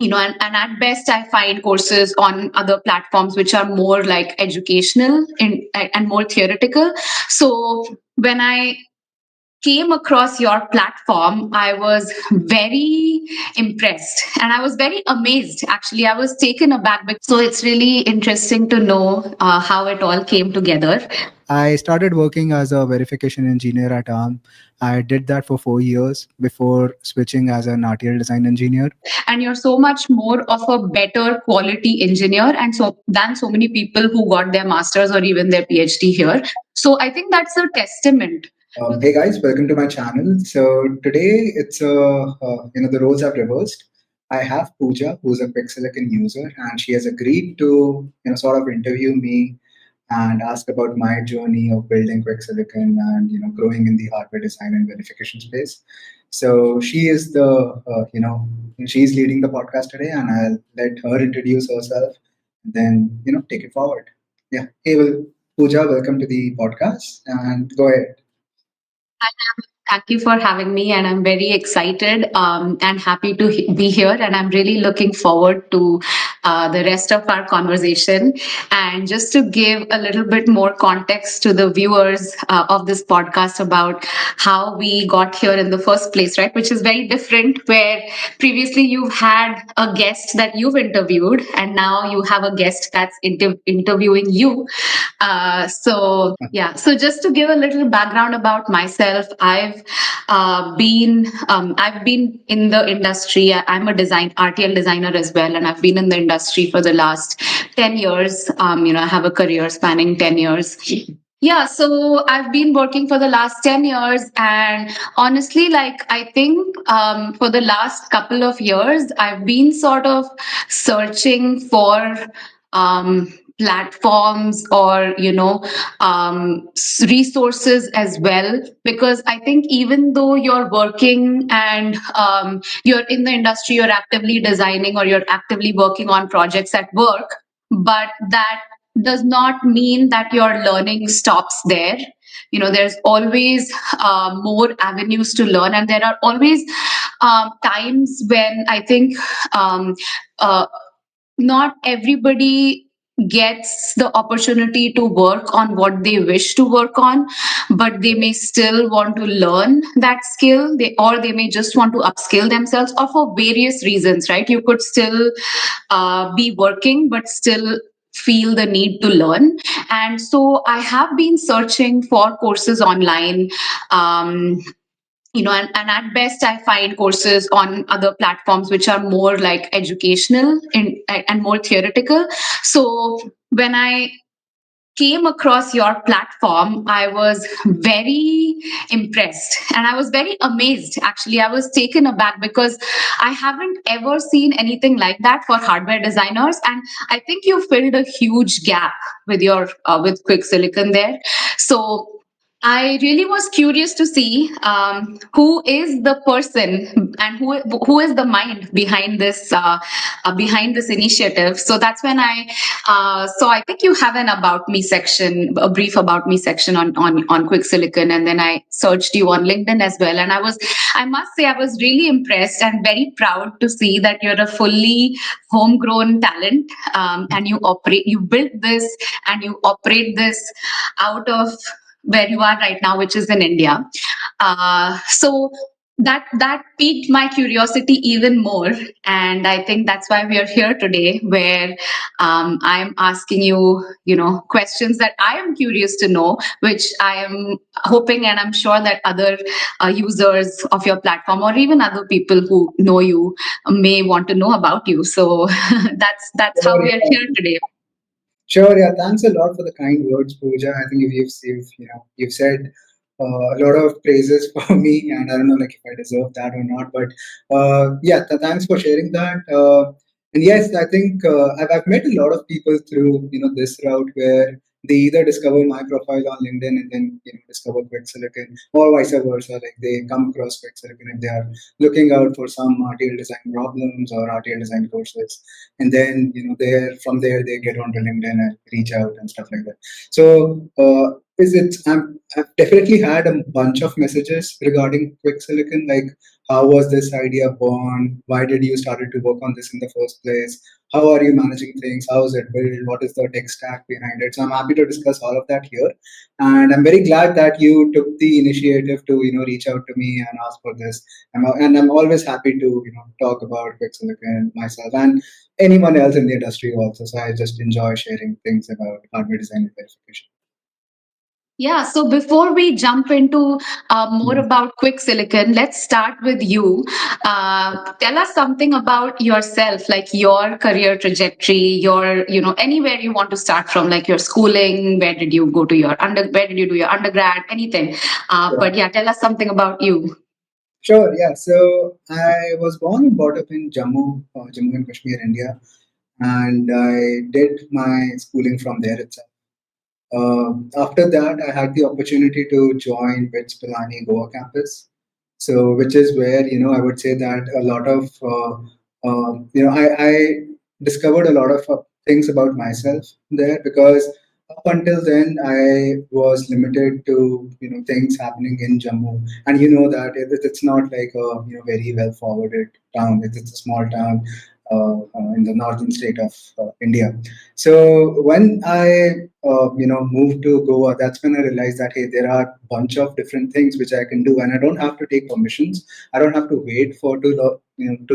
and at best I find courses on other platforms which are more like educational and more theoretical. So when I came across your platform, I was very impressed and I was very amazed. Actually, I was taken aback. So it's really interesting to know how it all came together. I started working as a verification engineer at ARM. I did that for 4 years before switching as an RTL design engineer. And you're so much more of a better quality engineer and so than so many people who got their masters or even their PhD here. So I think that's a testament. Hey guys, welcome to my channel. So today it's the roles have reversed. I have Pooja, who's a QuickSilicon user, and she has agreed to sort of interview me and ask about my journey of building QuickSilicon and growing in the hardware design and verification space. So she is the she's leading the podcast today, and I'll let her introduce herself, and then take it forward. Yeah. Hey, well, Pooja, welcome to the podcast, and go ahead. Thank you for having me, and I'm very excited and happy to be here. And I'm really looking forward to the rest of our conversation. And just to give a little bit more context to the viewers of this podcast about how we got here in the first place, right? Which is very different, where previously you've had a guest that you've interviewed, and now you have a guest that's interviewing you. So just to give a little background about myself, I've been in the industry. I'm a RTL designer as well, and I've been in the industry for the last 10 years. I have a career spanning 10 years. Yeah, so I've been working for the last 10 years, and honestly, like I think for the last couple of years, I've been sort of searching for platforms or resources as well, because I think even though you're working and you're in the industry, you're actively designing or you're actively working on projects at work, but that does not mean that your learning stops there. There's always more avenues to learn, and there are always times when I think um, uh, not everybody gets the opportunity to work on what they wish to work on, but they may still want to learn that skill, or they may just want to upskill themselves, or for various reasons, right? You could still be working but still feel the need to learn. And so I have been searching for courses online. And at best I find courses on other platforms which are more like educational and more theoretical. So when I came across your platform, I was very impressed and I was very amazed. Actually, I was taken aback because I haven't ever seen anything like that for hardware designers. And I think you filled a huge gap with your with QuickSilicon there. So I really was curious to see who is the person and who is the mind behind this initiative. So that's when I think you have an about me section, a brief about me section on QuickSilicon, and then I searched you on LinkedIn as well. And I must say, I was really impressed and very proud to see that you're a fully homegrown talent, and you built this and you operate this out of where you are right now, which is in India. So that piqued my curiosity even more, and I think that's why we are here today, where I'm asking you, questions that I am curious to know, which I am hoping and I'm sure that other users of your platform or even other people who know you may want to know about you. So that's how we are here today. Sure, yeah. Thanks a lot for the kind words, Pooja. I think you've said a lot of praises for me, and I don't know like if I deserve that or not. But yeah, thanks for sharing that. And yes, I think I've met a lot of people through this route where they either discover my profile on LinkedIn and then discover QuickSilicon, or vice versa. Like they come across QuickSilicon if they are looking out for some RTL design problems or RTL design courses, and then there from there they get onto LinkedIn and reach out and stuff like that. So I've definitely had a bunch of messages regarding QuickSilicon, like How was this idea born? Why did you started to work on this in the first place? How are you managing things? How is it built? What is the tech stack behind it? So I'm happy to discuss all of that here, and I'm very glad that you took the initiative to reach out to me and ask for this. And I'm always happy to talk about QuickSilicon myself and anyone else in the industry also. So I just enjoy sharing things about hardware design and verification. Yeah, so before we jump into more Mhm. about Quick Silicon, let's start with you. Tell us something about yourself, like your career trajectory, anywhere you want to start from, like your schooling, where did you do your undergrad, anything. But yeah, tell us something about you. Sure, yeah. So I was born and brought up in Jammu and Kashmir, India, and I did my schooling from there itself. After that, I had the opportunity to join BITS Pilani Goa campus. So, which is where I would say that a lot of I discovered a lot of things about myself there, because up until then I was limited to things happening in Jammu, and it's not like a very well forwarded town. It's a small town in the northern state of India. So when I moved to Goa, that's when I realized that hey, there are a bunch of different things which I can do, and I don't have to take permissions. I don't have to wait for to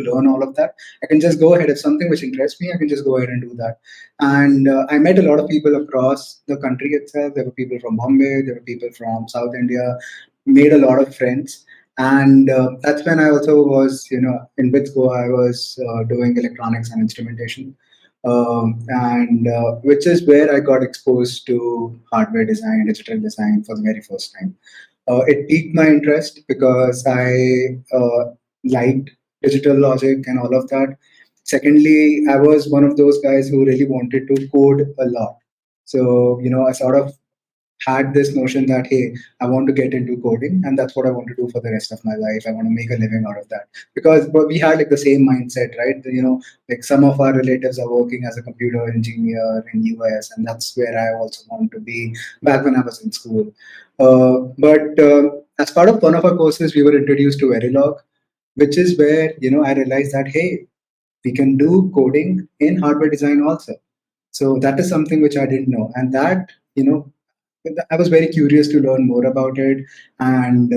learn all of that. I can just go ahead. If something which interests me, I can just go ahead and do that. And I met a lot of people across the country itself. There were people from Bombay, there were people from South India. Made a lot of friends, and that's when I also was in BITS Goa. I was doing electronics and instrumentation, and which is where I got exposed to hardware design, digital design for the very first time. It piqued my interest because I liked digital logic and all of that. Secondly, I was one of those guys who really wanted to code a lot. So, I sort of had this notion that hey, I want to get into coding, and that's what I want to do for the rest of my life. I want to make a living out of that, because but we had like the same mindset, right? Like some of our relatives are working as a computer engineer in US, and that's where I also want to be back when I was in school. But as part of one of our courses, we were introduced to Verilog, which is where I realized that hey, we can do coding in hardware design also. So that is something which I didn't know, and that I was very curious to learn more about it, and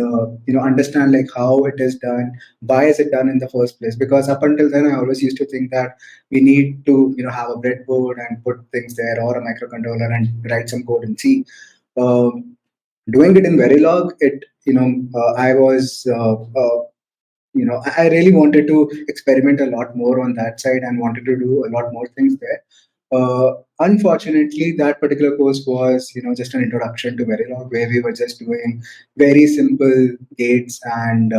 understand like how it is done, why is it done in the first place? Because up until then, I always used to think that we need to have a breadboard and put things there, or a microcontroller and write some code in C. Um, Doing it in Verilog, I was I really wanted to experiment a lot more on that side and wanted to do a lot more things there. Unfortunately, that particular course was just an introduction to Verilog, where we were just doing very simple gates and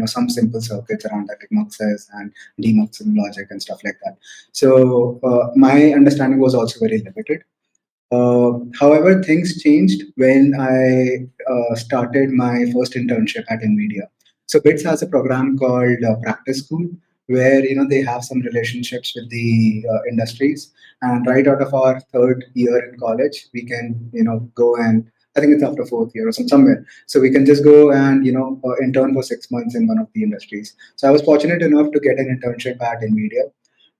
some simple circuits around that, like muxes and demuxing logic and stuff like that. So my understanding was also very limited. However, things changed when I started my first internship at NVIDIA. So BITS has a program called Practice School, where they have some relationships with the industries, and right out of our third year in college, we can go and I think it's after fourth year or somewhere. So we can just go and intern for 6 months in one of the industries. So I was fortunate enough to get an internship at NVIDIA,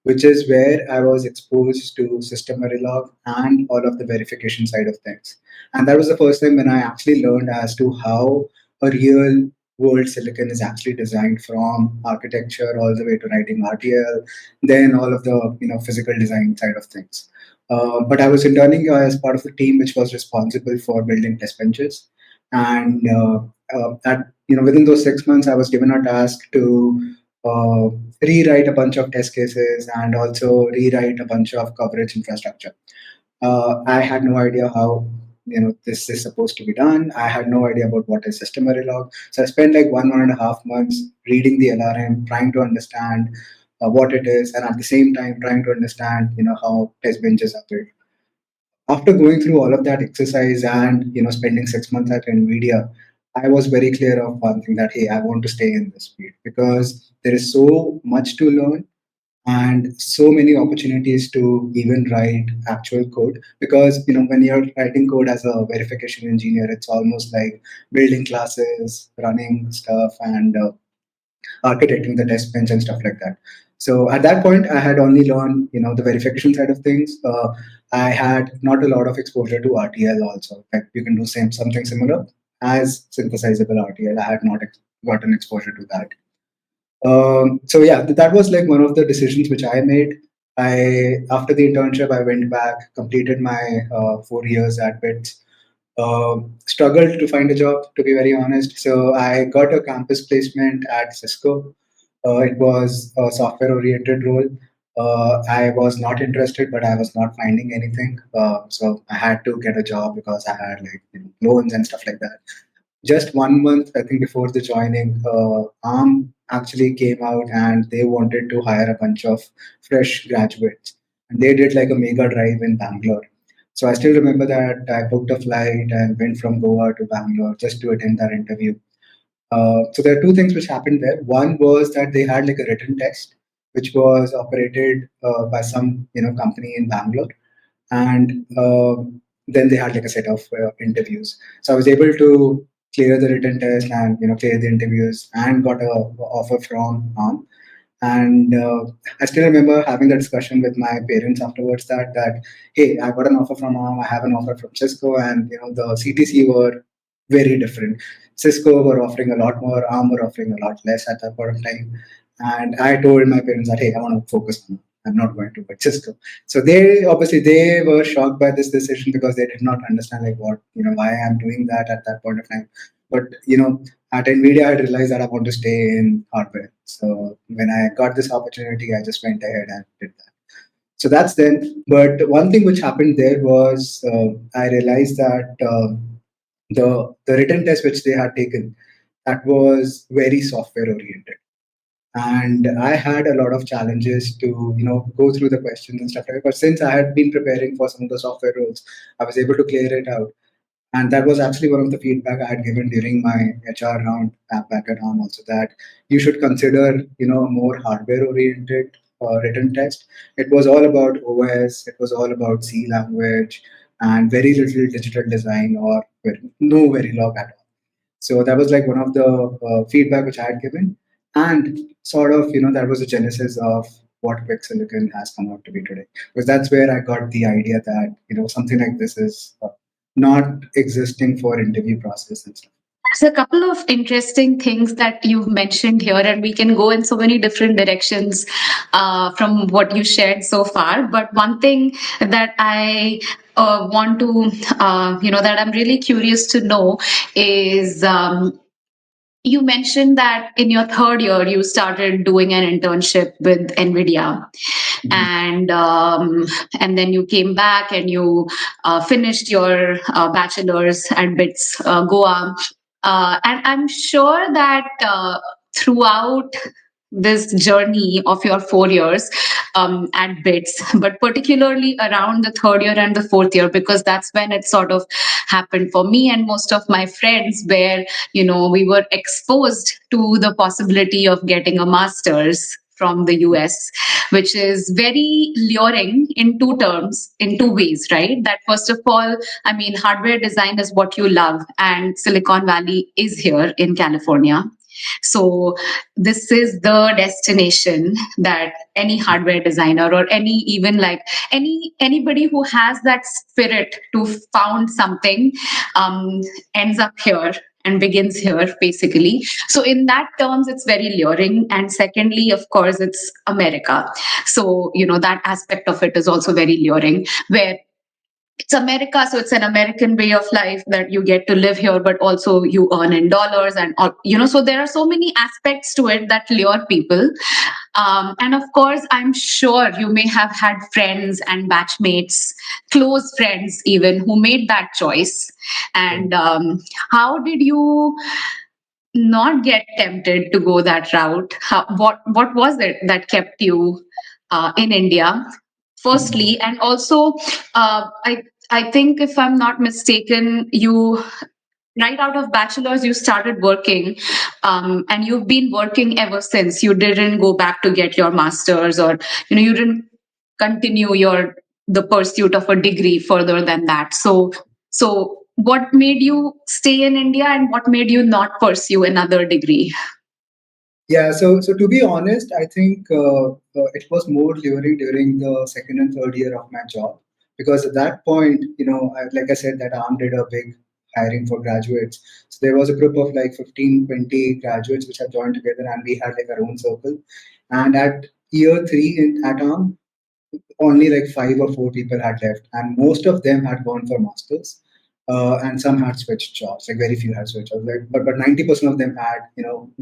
which is where I was exposed to System Verilog and all of the verification side of things. And that was the first time when I actually learned as to how a real world silicon is actually designed, from architecture all the way to writing RTL, then all of the physical design side of things. But I was interning as part of the team which was responsible for building test benches, and at within those 6 months, I was given a task to uh, rewrite a bunch of test cases and also rewrite a bunch of coverage infrastructure. I had no idea how this is supposed to be done. I had no idea about what is system Verilog. So I spent like 1.5 months reading the LRM, trying to understand what it is, and at the same time trying to understand how test benches are built. After going through all of that exercise and spending 6 months at Nvidia, I was very clear of one thing, that hey, I want to stay in this field because there is so much to learn and so many opportunities to even write actual code. Because when you're writing code as a verification engineer, it's almost like building classes, running stuff, and architecting the test bench and stuff like that. So at that point, I had only learned, the verification side of things. I had not a lot of exposure to RTL also. Like you can do something similar as synthesizable RTL. I had not gotten exposure to that. So yeah, that was like one of the decisions which I made. I After the internship, I went back, completed my 4 years at BITS. Struggled to find a job, to be very honest. So I got a campus placement at Cisco. It was a software-oriented role. I was not interested, but I was not finding anything. So I had to get a job because I had like loans and stuff like that. Just 1 month, I think, before the joining, ARM actually came out and they wanted to hire a bunch of fresh graduates. And they did like a mega drive in Bangalore. So I still remember that I booked a flight and went from Goa to Bangalore just to attend that interview. So there are two things which happened there. One was that they had like a written test, which was operated by some company in Bangalore, and then they had like a set of interviews. So I was able to clear the written test and clear the interviews and got a offer from ARM. And I still remember having that discussion with my parents afterwards that hey, I got an offer from ARM, I have an offer from Cisco, and the CTC were very different. Cisco were offering a lot more, ARM were offering a lot less at that point of time. And I told my parents that hey, I want to focus on, I'm not going to but Cisco. So they were shocked by this decision because they did not understand like what why I'm doing that at that point of time. But at Nvidia, I realized that I want to stay in hardware. So when I got this opportunity, I just went ahead and did that. So that's then. But one thing which happened there was I realized that the written test which they had taken, that was very software oriented, and I had a lot of challenges to go through the questions and stuff like that. But since I had been preparing for some of the software roles, I was able to clear it out. And that was actually one of the feedback I had given during my HR round back at home also, that you should consider, a more hardware oriented written test. It was all about OS, it was all about C language, and very little digital design or no Verilog at all. So that was like one of the feedback which I had given. And sort of, that was the genesis of what QuickSilicon has come out to be today. Because that's where I got the idea that, something like this is not existing for interview process and stuff. There's a couple of interesting things that you've mentioned here, and we can go in so many different directions from what you shared so far. But one thing that I want to, that I'm really curious to know is you mentioned that in your third year you started doing an internship with NVIDIA, Mhm. and then you came back and you finished your bachelor's at BITS Goa, and I'm sure that throughout this journey of your 4 years at BITS, but particularly around the third year and the fourth year, because that's when it sort of happened for me and most of my friends, where we were exposed to the possibility of getting a master's from the US, which is very luring in two terms, in two ways, right? That first of all, I mean, hardware design is what you love, and Silicon Valley is here in California. So this is the destination that any hardware designer, or any, even like anybody who has that spirit to found something, ends up here and begins here, basically. So in that terms, it's very luring. And secondly, of course, it's America. So that aspect of it is also very luring, where it's America, so it's an American way of life that you get to live here, but also you earn in dollars, and so there are so many aspects to it that lure people. And of course, I'm sure you may have had friends and batchmates, close friends even, who made that choice. And how did you not get tempted to go that route? What was it that kept you in India? Firstly, and also, I think, if I'm not mistaken, you, right out of bachelor's, you started working, and you've been working ever since. You didn't go back to get your master's, or you didn't continue the pursuit of a degree further than that. So what made you stay in India, and what made you not pursue another degree? Yeah, so to be honest, I think it was more during the second and third year of my job, because at that point, like I said, that ARM did a big hiring for graduates. So there was a group of like 15, 20 graduates which had joined together, and we had like our own circle. And at year three at ARM, only like five or four people had left, and most of them had gone for masters, and some had switched jobs. Like very few had switched jobs, like, but 90% of them had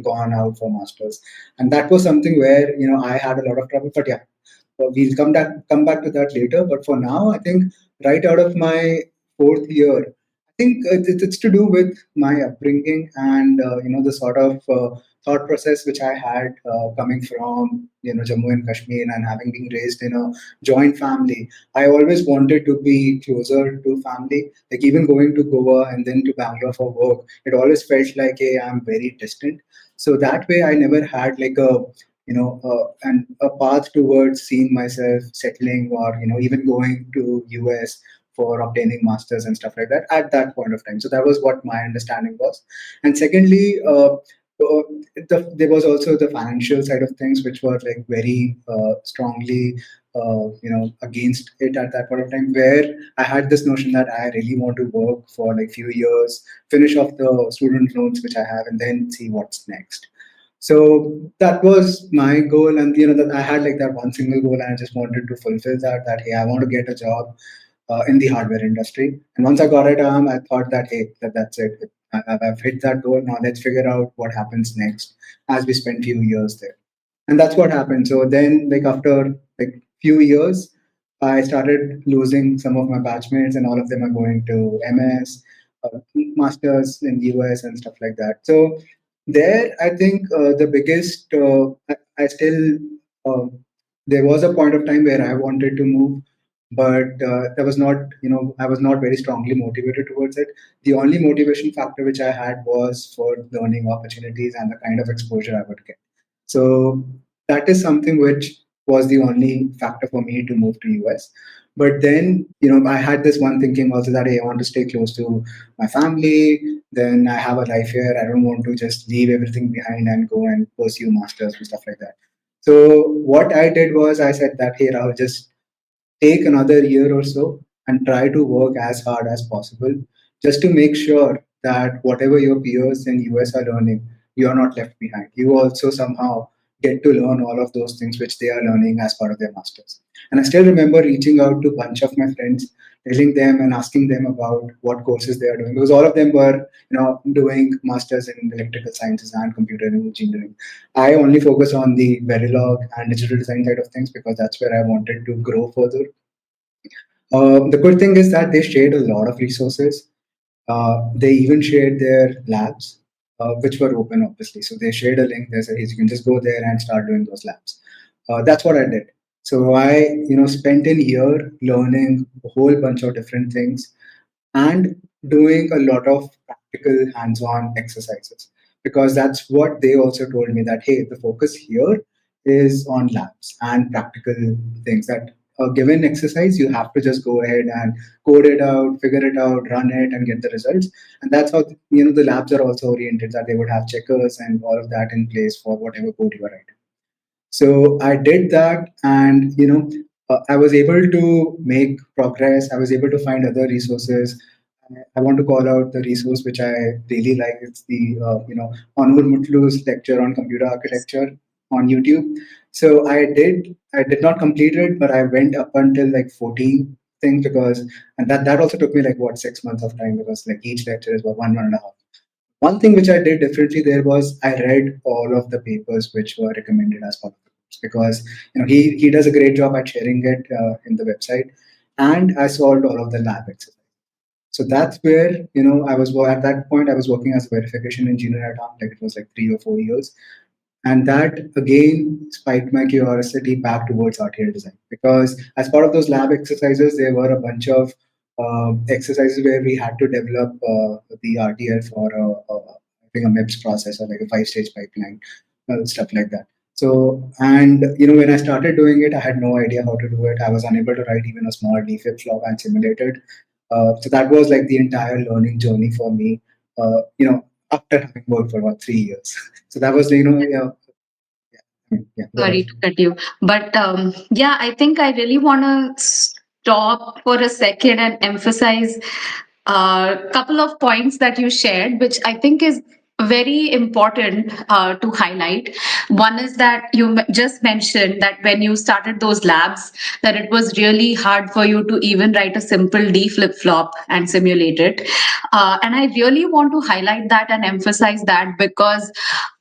gone out for masters, and that was something where I had a lot of trouble. But yeah, we'll come back to that later. But for now, I think right out of my fourth year, I think it's to do with my upbringing and the sort of thought process which I had coming from Jammu and Kashmir, and having been raised in a joint family. I always wanted to be closer to family. Like even going to Goa and then to Bangalore for work, it always felt like, hey, I'm very distant. So that way, I never had like a and a path towards seeing myself settling, or even going to US for obtaining masters and stuff like that at that point of time. So that was what my understanding was. And secondly, there was also the financial side of things, which were like very strongly against it at that point of time, where I had this notion that I really want to work for like few years, finish off the student loans which I have, and then see what's next. So that was my goal, and that I had like that one single goal, and I just wanted to fulfill that. That hey, I want to get a job in the hardware industry. And once I got it, I thought that hey, that's it. I've hit that goal. Now let's figure out what happens next as we spend few years there. And that's what happened. So then, like after like few years, I started losing some of my batchmates, and all of them are going to MS, masters in US and stuff like that. So there, I think the biggest, I still, uh, there was a point of time where I wanted to move, but that was not, I was not very strongly motivated towards it. The only motivation factor which I had was for learning opportunities and the kind of exposure I would get. So that is something which was the only factor for me to move to US. But then, I had this one thinking also that hey, I want to stay close to my family. Then I have a life here. I don't want to just leave everything behind and go and pursue masters and stuff like that. So what I did was I said that here I'll just take another year or so and try to work as hard as possible, just to make sure that whatever your peers in US are learning, you are not left behind. You also somehow get to learn all of those things which they are learning as part of their masters. And I still remember reaching out to a bunch of my friends, telling them and asking them about what courses they are doing, because all of them were doing masters in electrical sciences and computer engineering. I only focus on the Verilog and digital design side of things, because that's where I wanted to grow further. The good thing is that they shared a lot of resources. They even shared their labs, which were open, obviously. So they shared a link. They said, "Hey, you can just go there and start doing those labs." That's what I did. So I, spent a year learning a whole bunch of different things and doing a lot of practical hands-on exercises, because that's what they also told me, that hey, the focus here is on labs and practical things. That a given exercise, you have to just go ahead and code it out, figure it out, run it, and get the results. And that's how the labs are also oriented, that they would have checkers and all of that in place for whatever code you are writing. So I did that, and I was able to make progress. I was able to find other resources. I want to call out the resource which I really like. It's the Anur Mutlu's lecture on computer architecture on YouTube. So I did not complete it, but I went up until like 14 things, because and that also took me like what 6 months of time, because like each lecture is about one and a half. One thing which I did differently there was I read all of the papers which were recommended as part of the course, because he does a great job at sharing it in the website, and I solved all of the lab exercises. So that's where at that point I was working as a verification engineer at Arm, like it was like 3 or 4 years, and that again spiked my curiosity back towards RTL design, because as part of those lab exercises, there were a bunch of exercises where we had to develop the RTL for I think a MIPS process, or like a five-stage pipeline, stuff like that. So, and when I started doing it, I had no idea how to do it. I was unable to write even a small D flip flop and simulate it. So that was like the entire learning journey for me. After having worked for about 3 years. So that was, Yeah, go Sorry ahead. to cut you. But yeah, I think I really want to stop for a second and emphasize a couple of points that you shared, which I think is very important to highlight. One is that you just mentioned that when you started those labs, that it was really hard for you to even write a simple D flip flop and simulate it. And I really want to highlight that and emphasize that because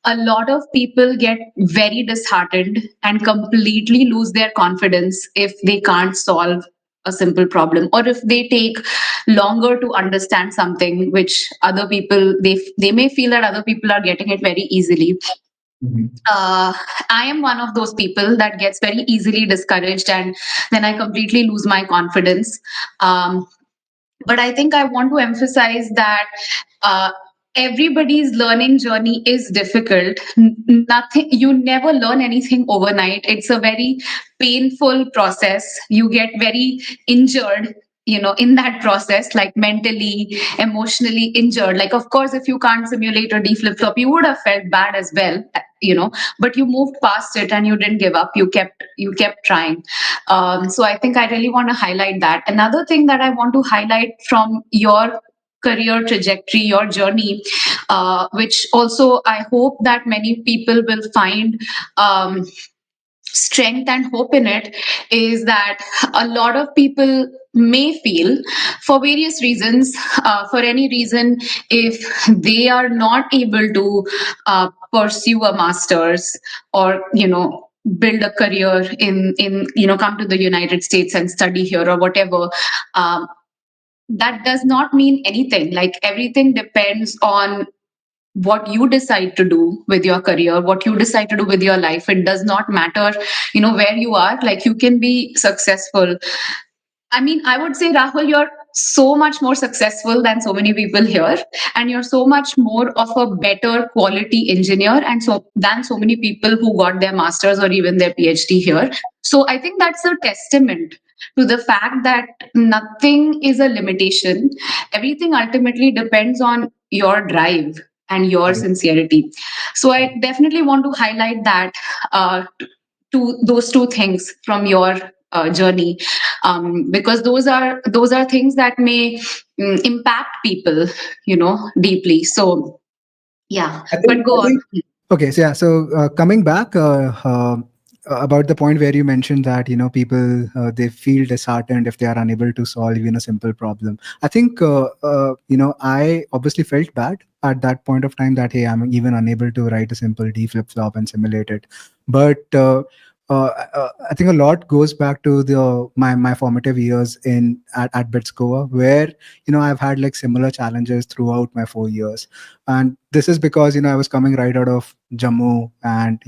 a lot of people get very disheartened and completely lose their confidence if they can't solve a simple problem, or if they take longer to understand something which other people, they may feel that other people are getting it very easily. Mhm. uh, I am one of those people that gets very easily discouraged, and then I completely lose my confidence. But I think I want to emphasize that uh, everybody's learning journey is difficult. Nothing, you never learn anything overnight. It's a very painful process. You get very injured, in that process, like mentally, emotionally injured. Like, of course, if you can't simulate a D flip flop, you would have felt bad as well, but you moved past it and you didn't give up. You kept trying. So I think I really want to highlight that. Another thing that I want to highlight from your career trajectory, your journey, which also I hope that many people will find strength and hope in it, is that a lot of people may feel, for various reasons, for any reason, if they are not able to pursue a master's, or build a career in come to the United States and study here, or whatever. um, that does not mean anything. Like, everything depends on what you decide to do with your career, what you decide to do with your life. It does not matter where you are. Like, you can be successful. I mean, I would say, Rahul, you're so much more successful than so many people here, and you're so much more of a better quality engineer, and so than so many people who got their masters or even their PhD here. So I think that's a testament to the fact that nothing is a limitation. Everything ultimately depends on your drive and your Right. sincerity. So I definitely want to highlight that, to those two things from your journey, because those are things that may impact people, deeply. So yeah, I but think go I on. think Okay, so yeah, so coming back about the point where you mentioned that people they feel disheartened if they are unable to solve a simple problem. I think I obviously felt bad at that point of time that hey, I'm even unable to write a simple D flip flop and simulate it. But I think a lot goes back to the my formative years at Bitskoa, where I've had like similar challenges throughout my 4 years, and this is because I was coming right out of Jammu, and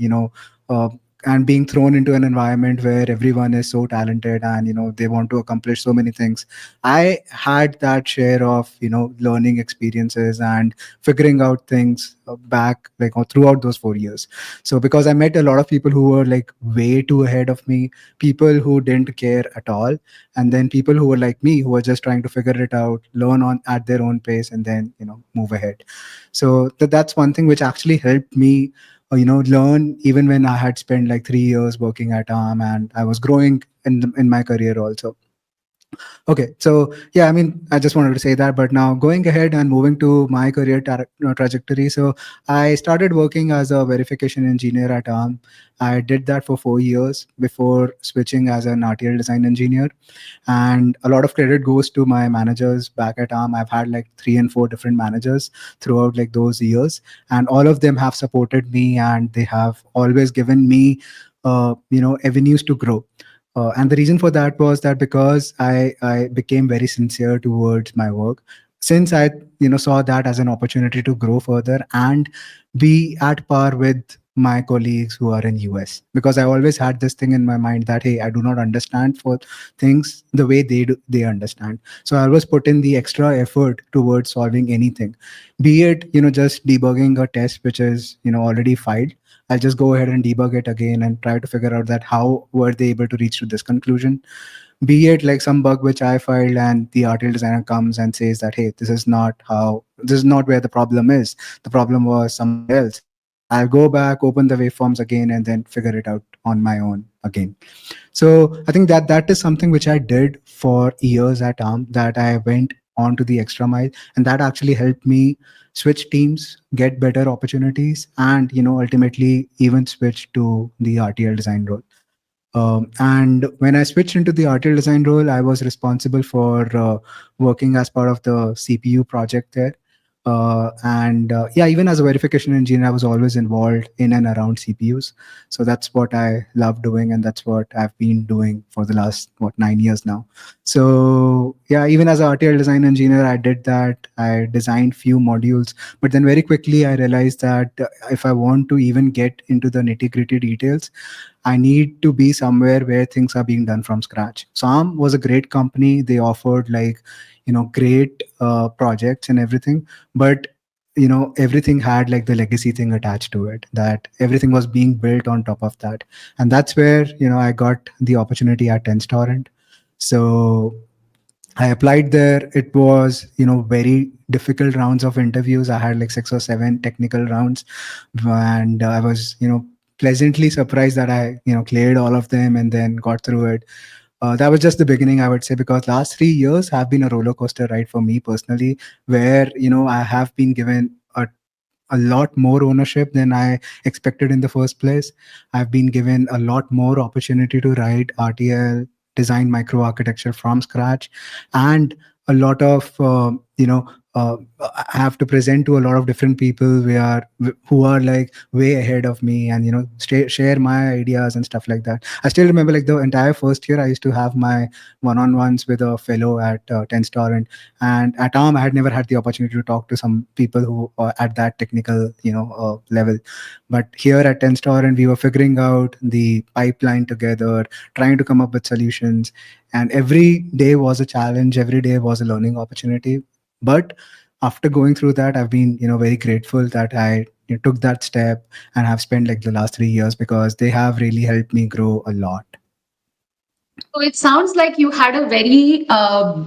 uh, and being thrown into an environment where everyone is so talented and they want to accomplish so many things. I had that share of learning experiences and figuring out things back like throughout those 4 years. So because I met a lot of people who were like way too ahead of me, people who didn't care at all, and then people who were like me who were just trying to figure it out, learn on at their own pace, and then move ahead. So that's one thing which actually helped me learn even when I had spent like 3 years working at arm and I was growing in my career also. Okay, so yeah, I mean, I just wanted to say that. But now going ahead and moving to my career trajectory. So I started working as a verification engineer at arm. I did that for 4 years before switching as an RTL design engineer, and a lot of credit goes to my managers back at arm. I've had like 3 and 4 different managers throughout like those years, and all of them have supported me, and they have always given me avenues to grow. And the reason for that was that because I became very sincere towards my work, since I saw that as an opportunity to grow further and be at par with my colleagues who are in US, because I always had this thing in my mind that hey, I do not understand for things the way they understand. So I always put in the extra effort towards solving anything, be it just debugging a test which is already filed. I'll just go ahead and debug it again and try to figure out that how were they able to reach to this conclusion. Be it like some bug which I filed and the RTL designer comes and says that hey, this is not where the problem is. The problem was somewhere else. I'll go back, open the waveforms again, and then figure it out on my own again. So I think that that is something which I did for years at ARM, that I went on to the extra mile, and that actually helped me switch teams, get better opportunities, and ultimately even switch to the RTL design role. And when I switched into the RTL design role, I was responsible for working as part of the CPU project there. And yeah, even as a verification engineer, I was always involved in and around CPUs. So that's what I love doing, and that's what I've been doing for the last 9 years now. So yeah, even as an RTL design engineer, I did that. I designed few modules, but then very quickly I realized that if I want to even get into the nitty gritty details, I need to be somewhere where things are being done from scratch. So ARM was a great company. They offered like, great projects and everything, but everything had like the legacy thing attached to it. That everything was being built on top of that, and that's where I got the opportunity at Tenstorrent. So I applied there. It was, very difficult rounds of interviews. I had like 6 or 7 technical rounds, and I was, pleasantly surprised that I, cleared all of them and then got through it. That was just the beginning, I would say, because last 3 years have been a roller coaster ride for me personally, where I have been given a lot more ownership than I expected in the first place. I've been given a lot more opportunity to write RTL, design microarchitecture from scratch, and a lot of I have to present to a lot of different people who are like way ahead of me, and share my ideas and stuff like that. I still remember like the entire first year I used to have my one-on-ones with a fellow at Tenstorrent, and at ARM, I had never had the opportunity to talk to some people who are at that technical, level. But here at Tenstor, and we were figuring out the pipeline together, trying to come up with solutions. And every day was a challenge. Every day was a learning opportunity. But after going through that, I've been, very grateful that I took that step and have spent like the last 3 years, because they have really helped me grow a lot. So it sounds like you had a very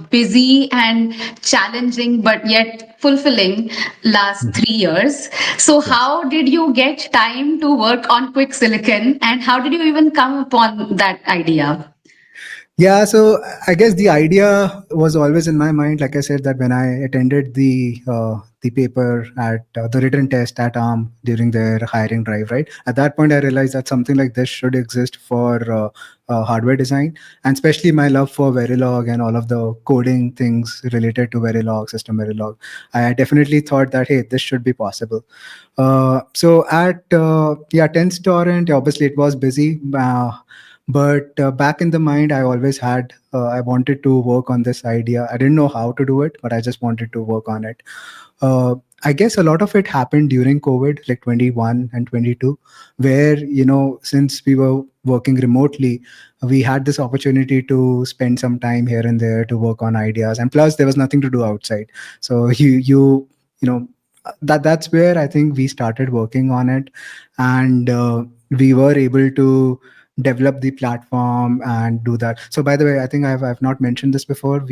busy and challenging but yet fulfilling last Mhm. 3 years. So Yes. how did you get time to work on QuickSilicon, and how did you even come upon that idea? Yeah, so I guess the idea was always in my mind. Like I said, that when I attended the paper at the written test at ARM during their hiring drive, right? At that point, I realized that something like this should exist for hardware design, and especially my love for Verilog and all of the coding things related to Verilog, system Verilog. I definitely thought that hey, this should be possible. So at yeah, Tense Torrent, obviously it was busy. But back in the mind, I always had, I wanted to work on this idea. I didn't know how to do it, but I just wanted to work on it. uh, I guess a lot of it happened during COVID, like 21 and 22, where, since we were working remotely, we had this opportunity to spend some time here and there to work on ideas. And plus, there was nothing to do outside. So you know, that's where I think we started working on it. And we were able to develop the platform and do that. So by the way, I think I've not mentioned this before.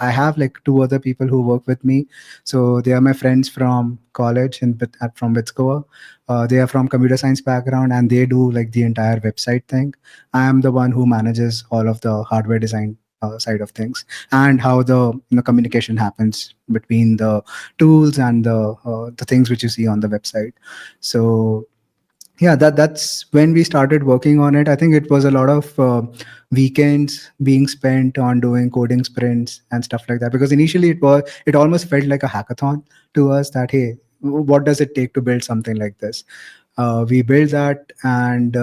I have like 2 other people who work with me. So they are my friends from college from Bitskoa. They are from computer science background, and they do like the entire website thing. I am the one who manages all of the hardware design side of things, and how the communication happens between the tools and the things which you see on the website. So yeah, that's when we started working on it. I think it was a lot of weekends being spent on doing coding sprints and stuff like that, because initially it almost felt like a hackathon to us, that hey, what does it take to build something like this. We built that, and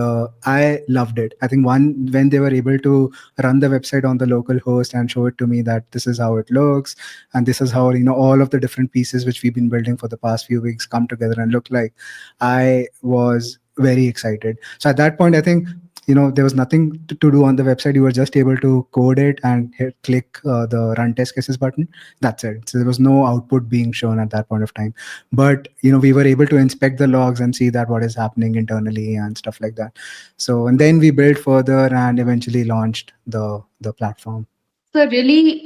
I loved it. I think when they were able to run the website on the local host and show it to me that this is how it looks, and this is how all of the different pieces which we've been building for the past few weeks come together and look like, I was very excited. So at that point, I think there was nothing to do on the website. You were just able to code it and click the run test cases button. That's it. So there was no output being shown at that point of time. But we were able to inspect the logs and see that what is happening internally and stuff like that. So and then we built further and eventually launched the platform. It's a really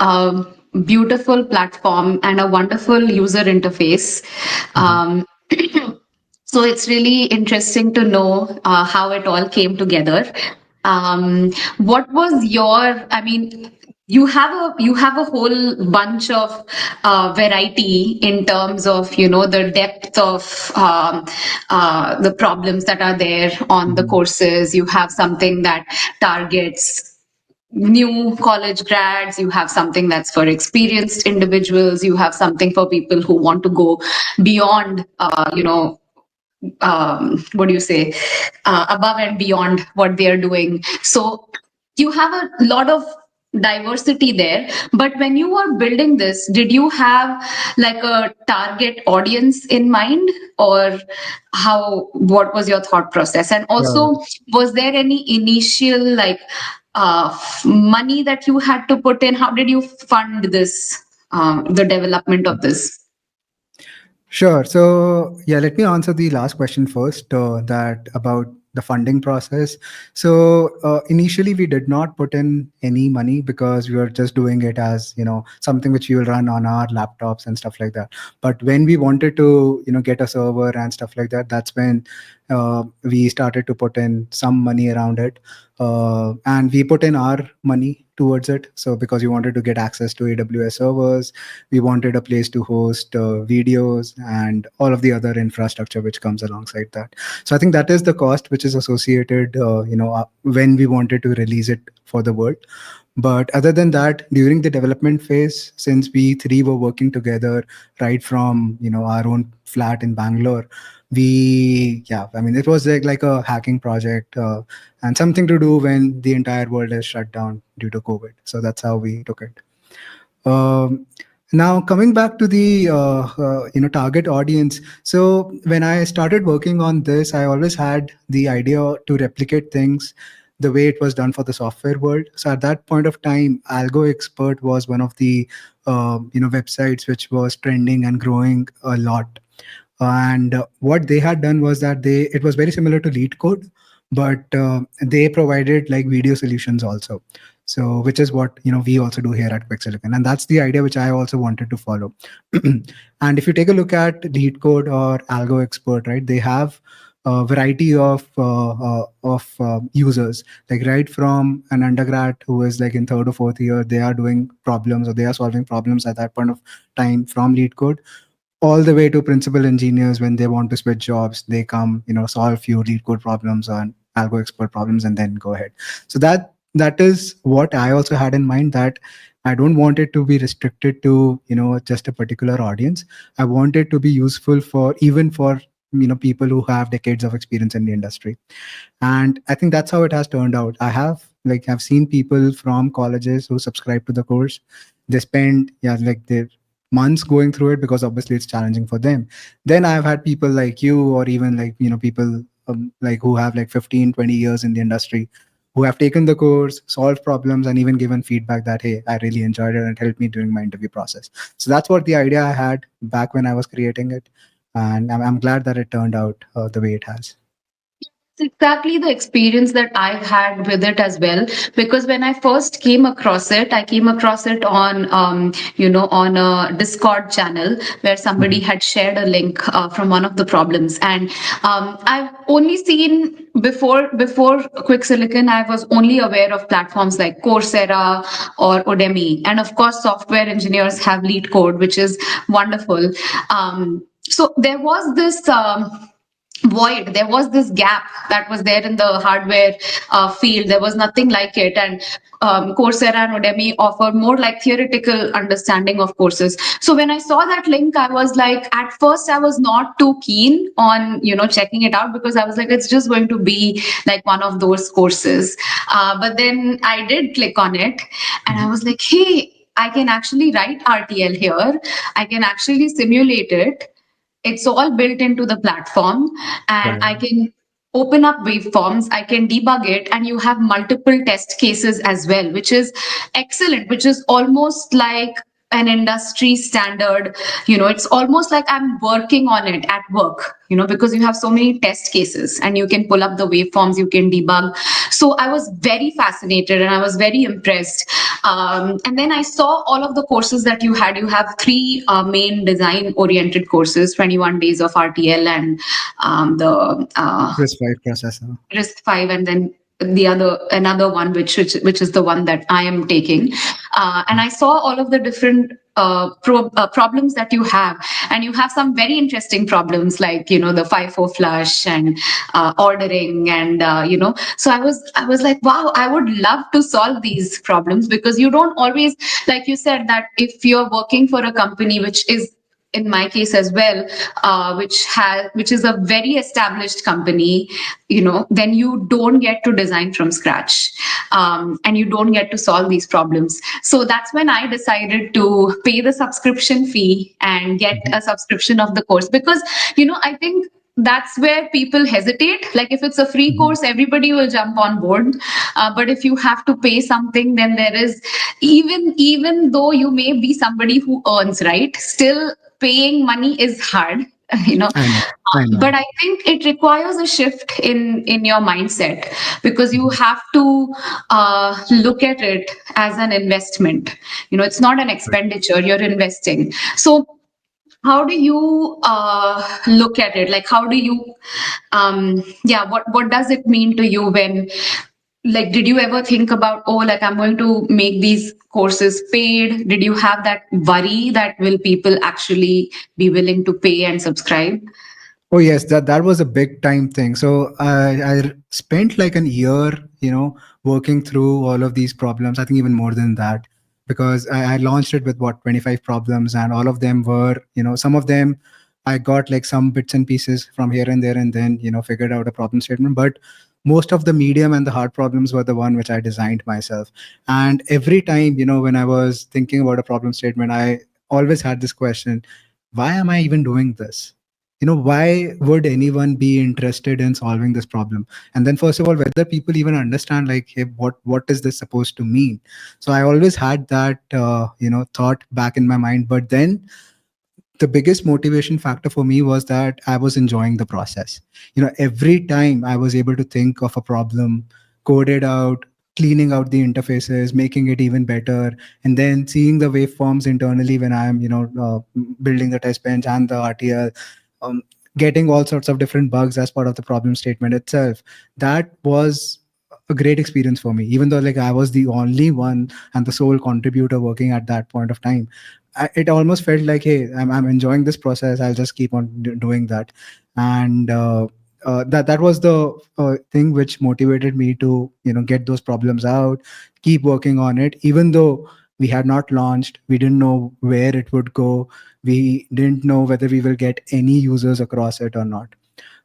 beautiful platform and a wonderful user interface. Mhm. Um, So it's really interesting to know how it all came together. What was your? I mean, you have a whole bunch of variety in terms of the depth of the problems that are there on the Mhm. courses. You have something that targets new college grads, you have something that's for experienced individuals, you have something for people who want to go beyond what do you say, above and beyond what they are doing. So you have a lot of diversity there. But when you were building this, did you have like a target audience in mind, or what was your thought process? And Yeah. also, was there any initial like money that you had to put in? How did you fund this, the development of this? Sure. So, yeah, let me answer the last question first, that about the funding process. So, initially we did not put in any money because we were just doing it as, something which we will run on our laptops and stuff like that. But when we wanted to, get a server and stuff like that, that's when we started to put in some money around it. And we put in our money towards it. So, because we wanted to get access to AWS servers, we wanted a place to host videos and all of the other infrastructure which comes alongside that. So I think that is the cost which is associated, when we wanted to release it for the world. But other than that, during the development phase, since we three were working together right from our own flat in Bangalore, I mean, it was like a hacking project, and something to do when the entire world is shut down due to COVID. So that's how we took it. Um, Now coming back to the target audience. So when I started working on this, I always had the idea to replicate things the way it was done for the software world. So at that point of time, Algo Expert was one of the websites which was trending and growing a lot. And what they had done was that it was very similar to Lead Code, but they provided like video solutions also. So which is what we also do here at QuickSilicon, and that's the idea which I also wanted to follow. And if you take a look at Lead Code or Algo Expert, right, they have a variety of users, like right from an undergrad who is like in third or fourth year, they are doing problems or they are solving problems at that point of time from Lead Code, all the way to principal engineers. When they want to switch jobs, they come, solve few lead code problems and algo expert problems and then go ahead. So that is what I also had in mind, that I don't want it to be restricted to just a particular audience. I want it to be useful for even for people who have decades of experience in the industry. And I think that's how it has turned out. Have seen people from colleges who subscribe to the course. They spend, like, their months going through it because obviously it's challenging for them. Then I've had people like you, or even like people like who have like 15-20 years in the industry, who have taken the course, solved problems, and even given feedback that, hey, I really enjoyed it and it helped me during my interview process. So that's what the idea I had back when I was creating it, and I'm glad that it turned out the way it has. It's exactly the experience that I've had with it as well. Because when I first came across it, I came across it on, on a Discord channel where somebody Mhm. had shared a link from one of the problems, and I've only seen before QuickSilicon, I was only aware of platforms like Coursera or Udemy, and of course, software engineers have Lead Code, which is wonderful. So there was this. Void, there was this gap that was there in the hardware field. There was nothing like it. And Coursera and Udemy offer more like theoretical understanding of courses. So when I saw that link, I was like, at first I was not too keen on checking it out, because I was like, it's just going to be like one of those courses. But then I did click on it, and I Mhm. was like, hey, I can actually write RTL here. I can actually simulate it. It's all built into the platform, and I Right. can open up waveforms, I can debug it, and you have multiple test cases as well, which is excellent, which is almost like an industry standard. It's almost like I'm working on it at work, because you have so many test cases and you can pull up the waveforms, you can debug. So I was very fascinated and I was very impressed. And then I saw all of the courses that you had. You have three main design oriented courses: 21 days of RTL, and the RISC-V processor. RISC-V, and then the another one, which is the one that I am taking. And I saw all of the different problems that you have, and you have some very interesting problems, like the 5/4 flush and ordering, and so I was like, wow, I would love to solve these problems, because you don't always, like you said, that if you're working for a company which is, in my case as well, which is a very established company, then you don't get to design from scratch, and you don't get to solve these problems. So that's when I decided to pay the subscription fee and get Mhm. a subscription of the course, because I think that's where people hesitate. Like, if it's a free Mhm. course, everybody will jump on board. But if you have to pay something, then there is, even though you may be somebody who earns, right, still paying money is hard. you know I know. I know. but I think it requires a shift in your mindset, because you Mhm. have to look at it as an investment. It's not an expenditure, you're investing. So how do you look at it? Like, how do you yeah, what does it mean to you when, like, did you ever think about, oh, like, I'm going to make these courses paid? Did you have that worry that will people actually be willing to pay and subscribe? Oh yes, that was a big time thing. So I spent like an year, working through all of these problems. I think even more than that, because I launched it with what 25 problems, and all of them were, some of them I got like some bits and pieces from here and there, and then figured out a problem statement. But most of the medium and the hard problems were the one which I designed myself. And every time, when I was thinking about a problem statement, I always had this question: why am I even doing this? Why would anyone be interested in solving this problem? And then first of all, whether people even understand, like, hey, what is this supposed to mean? So I always had that thought back in my mind. But then the biggest motivation factor for me was that I was enjoying the process. Every time I was able to think of a problem, code it out, cleaning out the interfaces, making it even better, and then seeing the waveforms internally when I'm, building the test bench and the RTL, um, getting all sorts of different bugs as part of the problem statement itself. That was a great experience for me, even though like I was the only one and the sole contributor working at that point of time. It almost felt like, hey, I'm enjoying this process, I'll just keep on doing that. And that was the thing which motivated me to get those problems out, keep working on it, even though we had not launched, we didn't know where it would go, we didn't know whether we will get any users across it or not.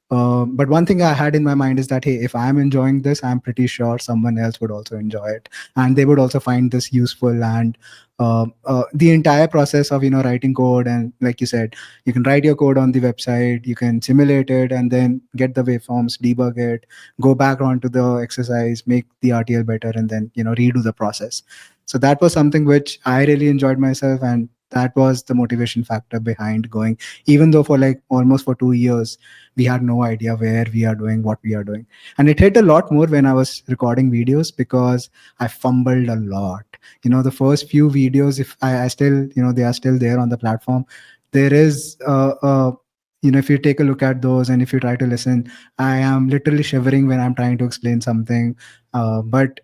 But one thing I had in my mind is that, hey, if I'm enjoying this, I'm pretty sure someone else would also enjoy it, and they would also find this useful. And the entire process of writing code, and like you said, you can write your code on the website, you can simulate it, and then get the waveforms, debug it, go back onto the exercise, make the RTL better, and then redo the process. So that was something which I really enjoyed myself, and that was the motivation factor behind going, even though for like almost for 2 years we had no idea where we are doing, what we are doing. And it hit a lot more when I was recording videos, because I fumbled a lot. The first few videos, if I still, they are still there on the platform. There is if you take a look at those and if you try to listen, I am literally shivering when I'm trying to explain something. But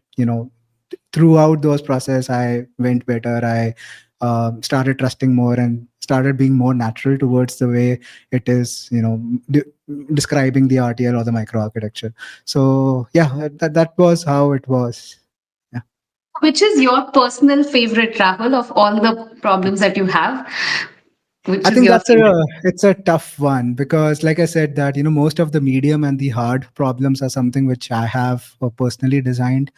throughout those process, I went better. I started trusting more and started being more natural towards the way it is, describing the RTL or the microarchitecture. So yeah, that was how it was. Yeah. Which is your personal favorite, Rahul, of all the problems that you have? Which I is think your that's a favorite? it's a tough one, because like I said that most of the medium and the hard problems are something which I have personally designed.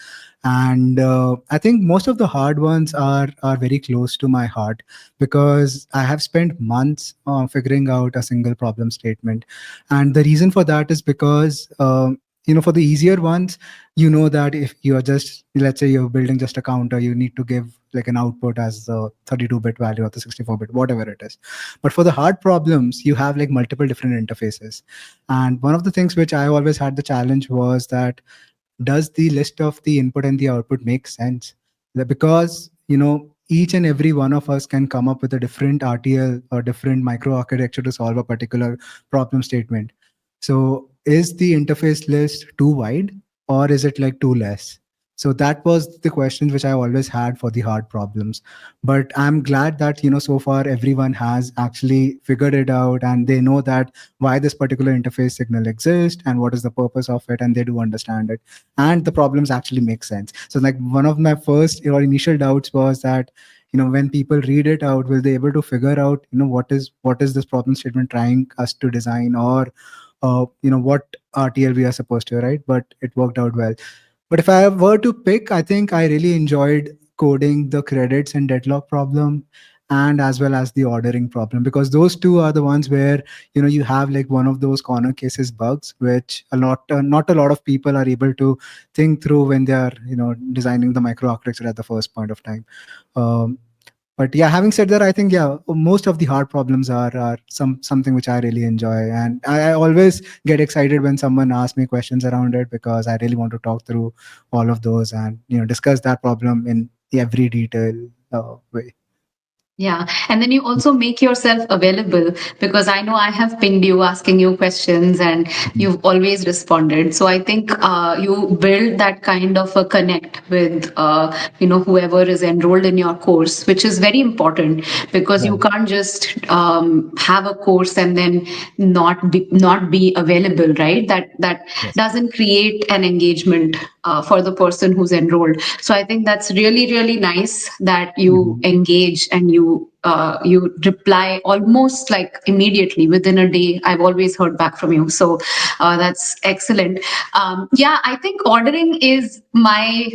And I think most of the hard ones are very close to my heart, because I have spent months figuring out a single problem statement. And the reason for that is because for the easier ones, that if you're just, let's say you're building just a counter, you need to give like an output as the 32-bit value or the 64-bit, whatever it is. But for the hard problems, you have like multiple different interfaces. And one of the things which I always had the challenge was that, does the list of the input and the output make sense? Because each and every one of us can come up with a different RTL or different microarchitecture to solve a particular problem statement. So is the interface list too wide, or is it like too less? So that was the questions which I always had for the hard problems. But I'm glad that so far everyone has actually figured it out, and they know that why this particular interface signal exists and what is the purpose of it, and they do understand it, and the problems actually make sense. So like one of my first or initial doubts was that, when people read it out, will they able to figure out what is this problem statement trying us to design, or what RTL we are supposed to write. But it worked out well. But if I were to pick, I think I really enjoyed coding the credits and deadlock problem, and as well as the ordering problem, because those two are the ones where you have like one of those corner cases bugs which not a lot of people are able to think through when they are designing the microarchitecture at the first point of time. Um, but yeah, having said that, I think, yeah, most of the hard problems are something which I really enjoy, and I always get excited when someone asks me questions around it, because I really want to talk through all of those and discuss that problem in every detail way. Yeah. And then you also make yourself available, because I know I have pinged you asking you questions and Mhm. you've always responded. So I think you build that kind of a connect with, whoever is enrolled in your course, which is very important, because you Right. can't just have a course and then not be available, right? That Yes. doesn't create an engagement for the person who's enrolled. So I think that's really, really nice that you Mhm. engage and you reply almost like immediately within a day. I've always heard back from you, so that's excellent. Yeah, I think ordering is my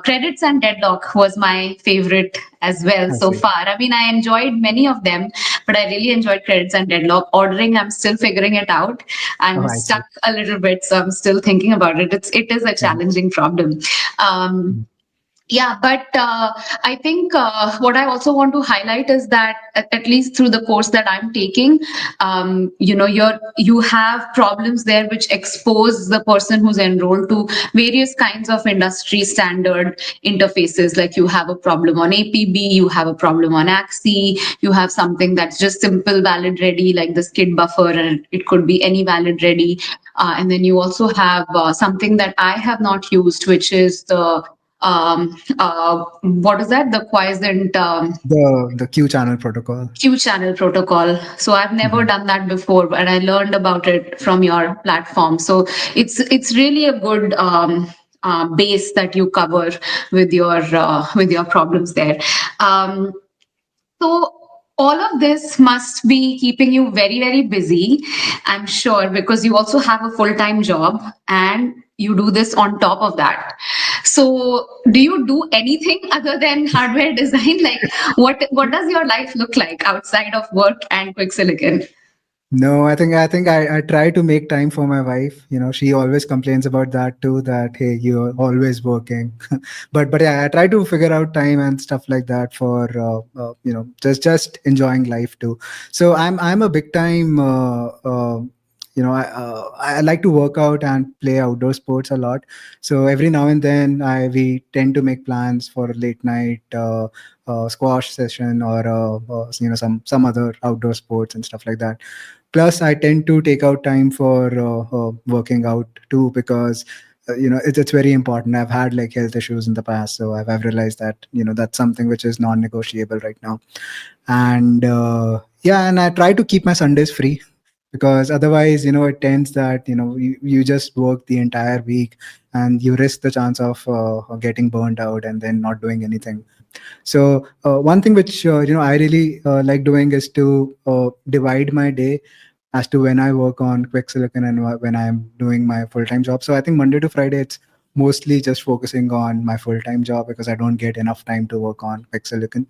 credits and deadlock was my favorite as well I so see. far. I mean, I enjoyed many of them, but I really enjoyed credits and deadlock. Ordering, I'm still figuring it out. Oh, I'm I see. stuck a little bit, so I'm still thinking about it. It is a Mhm. challenging problem. um, yeah, but I think what I also want to highlight is that at least through the course that I'm taking, you have problems there which expose the person who's enrolled to various kinds of industry standard interfaces. Like you have a problem on APB, you have a problem on AXI, you have something that's just simple valid ready like the skid buffer, and it could be any valid ready. And then you also have something that I have not used, which is the what is that? The quiescent The Q channel protocol. Q channel protocol. So I've never Mhm. done that before, but I learned about it from your platform. So it's really a good base that you cover with your problems there. Um, so all of this must be keeping you very, very busy, I'm sure, because you also have a full-time job and you do this on top of that. So do you do anything other than hardware design? Like what does your life look like outside of work and QuickSilicon? No, I think I try to make time for my wife. She always complains about that too, that hey, you're always working. But yeah, I try to figure out time and stuff like that for just enjoying life too. So I'm a big time I like to work out and play outdoor sports a lot. So every now and then I we tend to make plans for a late night squash session, or some other outdoor sports and stuff like that. Plus I tend to take out time for working out too, because it's very important. I've had like health issues in the past, so I've realized that that's something which is non-negotiable right now. And yeah, and I try to keep my Sundays free, because otherwise it tends that you just work the entire week, and you risk the chance of getting burned out and then not doing anything. So one thing which I really like doing is to divide my day as to when I work on QuickSilicon and when I'm doing my full-time job. So I think Monday to Friday it's mostly just focusing on my full-time job, because I don't get enough time to work on QuickSilicon.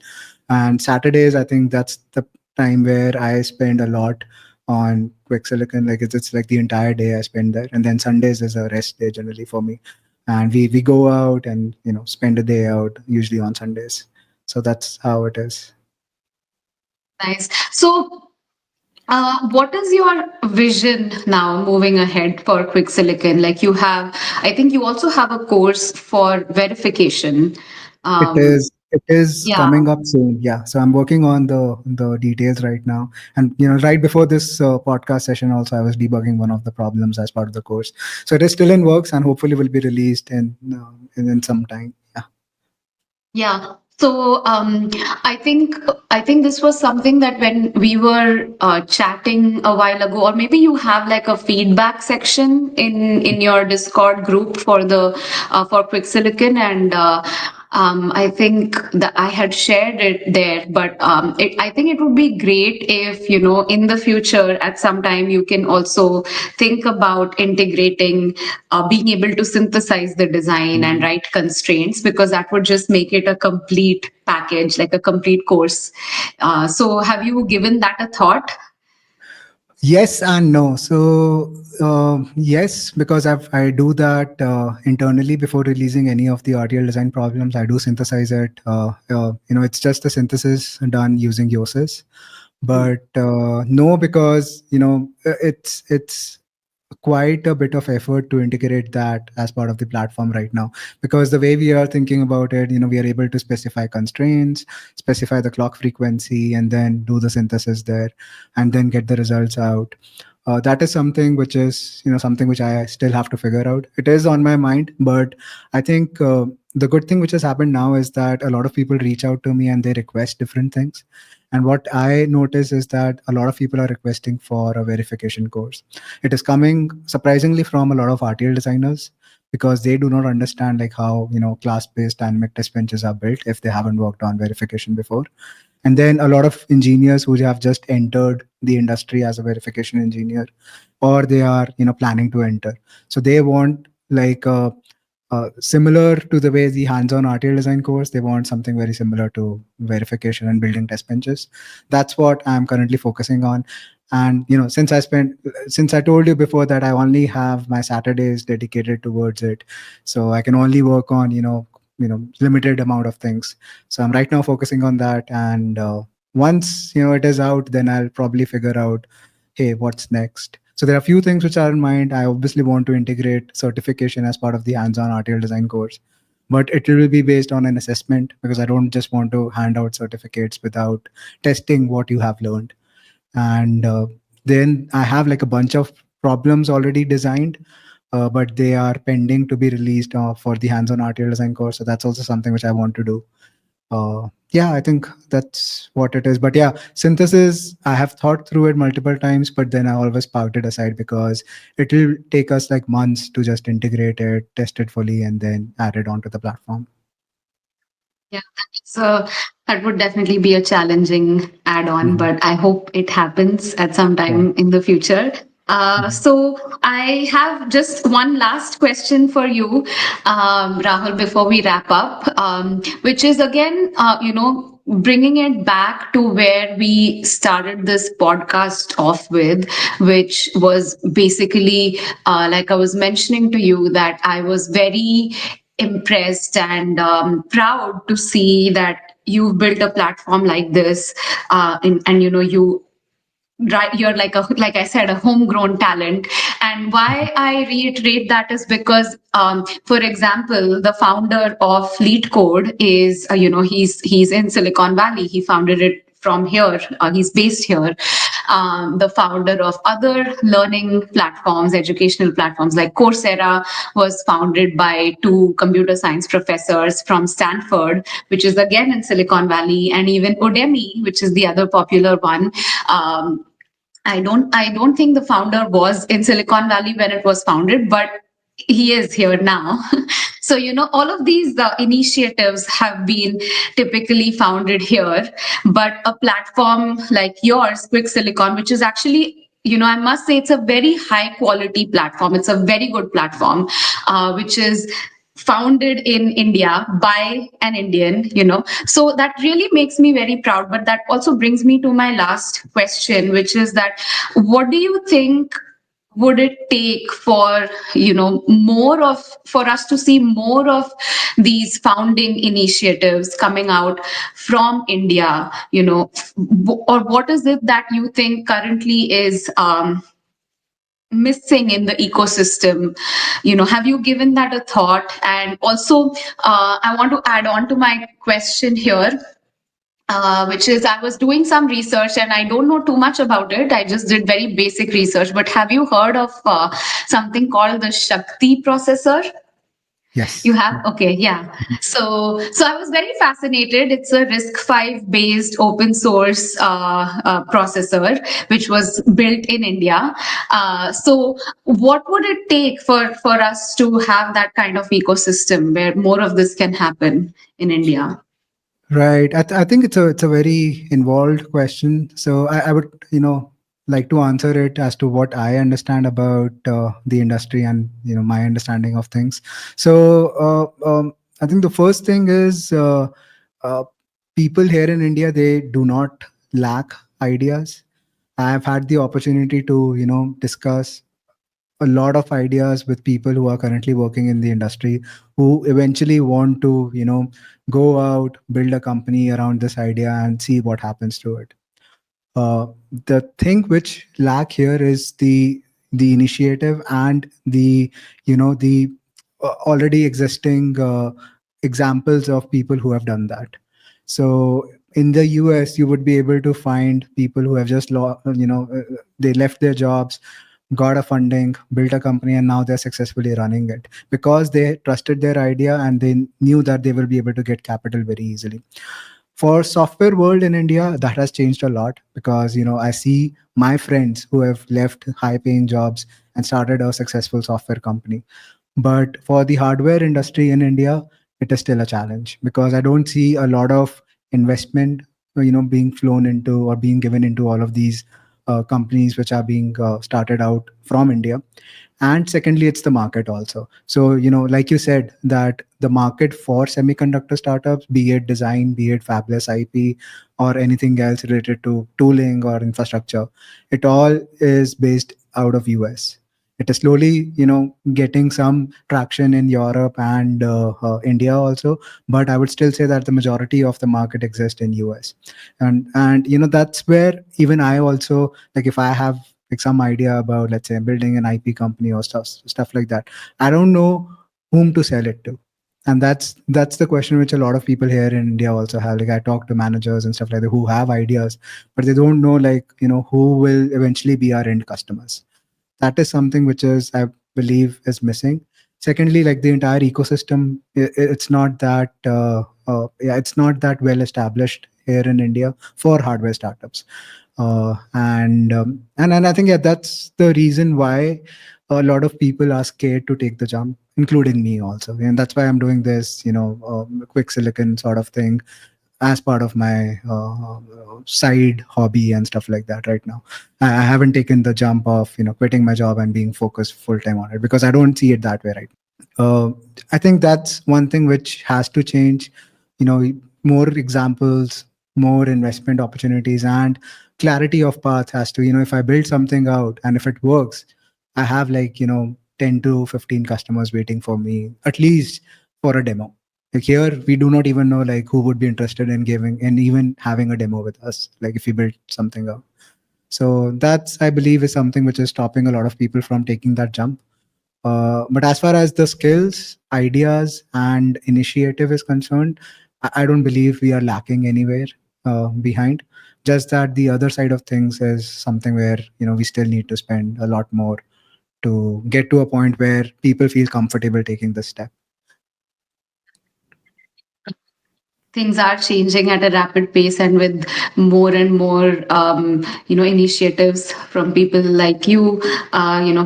And Saturdays, I think that's the time where I spend a lot. on QuickSilicon. Like it's like the entire day I spend there, and then Sundays is a rest day generally for me. And we go out and spend a day out usually on Sundays. So that's how it is. Nice. So, what is your vision now moving ahead for QuickSilicon? Like you have, I think you also have a course for verification. Um, It is yeah, coming up soon. Yeah. So I'm working on the details right now. And right before this podcast session, also I was debugging one of the problems as part of the course. So it is still in works, and hopefully will be released in some time. Yeah. yeah. So, I think this was something that when we were chatting a while ago, or maybe you have like a feedback section in your Discord group for the for QuickSilicon, and I think that I had shared it there. But I think it would be great if in the future at some time you can also think about integrating, being able to synthesize the design and write constraints, because that would just make it a complete package, like a complete course. So have you given that a thought? Yes and no. So yes, because I do that internally before releasing any of the RTL design problems. I do synthesize it. It's just a synthesis done using Yosys. But no, because it's quite a bit of effort to integrate that as part of the platform right now, because the way we are thinking about it, we are able to specify constraints, specify the clock frequency, and then do the synthesis there, and then get the results out. That is something which is something which I still have to figure out. It is on my mind, but I think the good thing which has happened now is that a lot of people reach out to me and they request different things. And what I notice is that a lot of people are requesting for a verification course. It is coming surprisingly from a lot of RTL designers, because they do not understand like how class based dynamic test benches are built if they haven't worked on verification before. And then a lot of engineers who have just entered the industry as a verification engineer, or they are planning to enter, so they want like similar to the way the hands-on RTL design course, they want something very similar to verification and building test benches. That's what I'm currently focusing on. And since I told you before that I only have my Saturdays dedicated towards it, so I can only work on limited amount of things. So I'm right now focusing on that, and once it is out, then I'll probably figure out, hey, what's next. So there are a few things which are in mind. I obviously want to integrate certification as part of the hands-on RTL design course, but it will be based on an assessment, because I don't just want to hand out certificates without testing what you have learned. And then I have like a bunch of problems already designed, but they are pending to be released for the hands-on RTL design course. So that's also something which I want to do. Yeah, I think that's what it is. But yeah, synthesis, I have thought through it multiple times, but then I always parked it aside, because it will take us like months to just integrate it, test it fully, and then add it onto the platform. Yeah, that would definitely be a challenging add-on, Mhm. but I hope it happens at some Yeah. time in the future. Mhm. So I have just one last question for you, Rahul, before we wrap up, which is again, bringing it back to where we started this podcast off with, which was basically, like I was mentioning to you, that I was very impressed and proud to see that you've built a platform like this, and you, right, you're like I said, a homegrown talent. And Mhm. why I reiterate that is because, for example, the founder of Lead Code is, he's in Silicon Valley. He founded it from here. He's based here. The founder of other learning platforms, educational platforms like Coursera, was founded by two computer science professors from Stanford, which is again in Silicon Valley, and even Udemy, which is the other popular one. I don't think the founder was in Silicon Valley when it was founded, but he is here now. So all of these initiatives have been typically founded here, but a platform like yours, Quick Silicon, which is actually, I must say, it's a very high quality platform. It's a very good platform, which is founded in India by an Indian, So that really makes me very proud. But that also brings me to my last question, which is that what do you think would it take for more of for us to see more of these founding initiatives coming out from India, or what is it that you think currently is missing in the ecosystem? Have you given that a thought? And also, I want to add on to my question here, which is I was doing some research and I don't know too much about it. I just did very basic research. But have you heard of something called the Shakti processor? You Yes. have? Okay, yeah. So I was very fascinated. It's a RISC-V based open source processor, which was built in India. So what would it take for us to have that kind of ecosystem where more of this can happen in India? Right. I think it's a very involved question. So I would like to answer it as to what I understand about the industry and my understanding of things. So I think the first thing is uh, people here in India, they do not lack ideas. I've had the opportunity to discuss a lot of ideas with people who are currently working in the industry, who eventually want to go out, build a company around this idea and see what happens to it. uh, the thing which lack here is the initiative and the already existing examples of people who have done that. So in the US, you would be able to find people who have just they left their jobs, got a funding, built a company, and now they're successfully running it because they trusted their idea and they knew that they will be able to get capital very easily. For software world in India, that has changed a lot because I see my friends who have left high paying jobs and started a successful software company. But for the hardware industry in India, it is still a challenge because I don't see a lot of investment, being flown into or being given into all of these companies which are being started out from India. And secondly, it's the market also. So like you said, that the market for semiconductor startups, be it design, be it fabless IP, or anything else related to tooling or infrastructure, it all is based out of US. It is slowly getting some traction in Europe and India also, but I would still say that the majority of the market exists in US. And that's where even I also, like, if I have like some idea about, let's say, building an IP company or stuff like that, I don't know whom to sell it to. And that's the question which a lot of people here in India also have. Like, I talk to managers and stuff like that who have ideas, but they don't know, like, who will eventually be our end customers. That is something which is, I believe, is missing. Secondly, like, the entire ecosystem, it's not that yeah, it's not that well established here in India for hardware startups. And I think, yeah, that's the reason why a lot of people are scared to take the jump, including me also. And that's why I'm doing this, quick silicon sort of thing as part of my side hobby and stuff like that right now. I haven't taken the jump of quitting my job and being focused full time on it because I don't see it that way right. I think that's one thing which has to change. More examples, more investment opportunities, and clarity of path has to. If I build something out and if it works, I have, like, 10 to 15 customers waiting for me at least for a demo. Like, here, we do not even know, like, who would be interested in giving and even having a demo with us. Like, if we build something out, so that's, I believe, is something which is stopping a lot of people from taking that jump. But as far as the skills, ideas, and initiative is concerned, I don't believe we are lacking anywhere behind. Just that the other side of things is something where we still need to spend a lot more to get to a point where people feel comfortable taking the step. Things are changing at a rapid pace, and with more and more initiatives from people like you,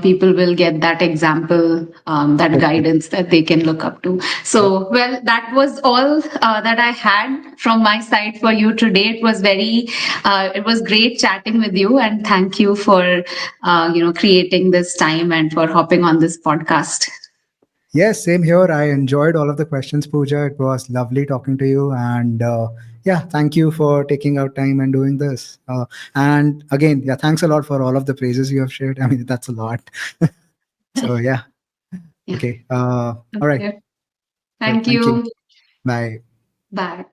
people will get that example, that guidance that they can look up to. So, well, that was all that I had from my side for you today. It was great chatting with you, and thank you for creating this time and for hopping on this podcast. Yes, same here. I enjoyed all of the questions, Pooja. It was lovely talking to you. And yeah, thank you for taking out time and doing this. And again, yeah, thanks a lot for all of the praises you have shared. I mean, that's a lot. So yeah, Yeah. okay. All right. Okay. Great. Thank Thank you. you. Bye. Bye.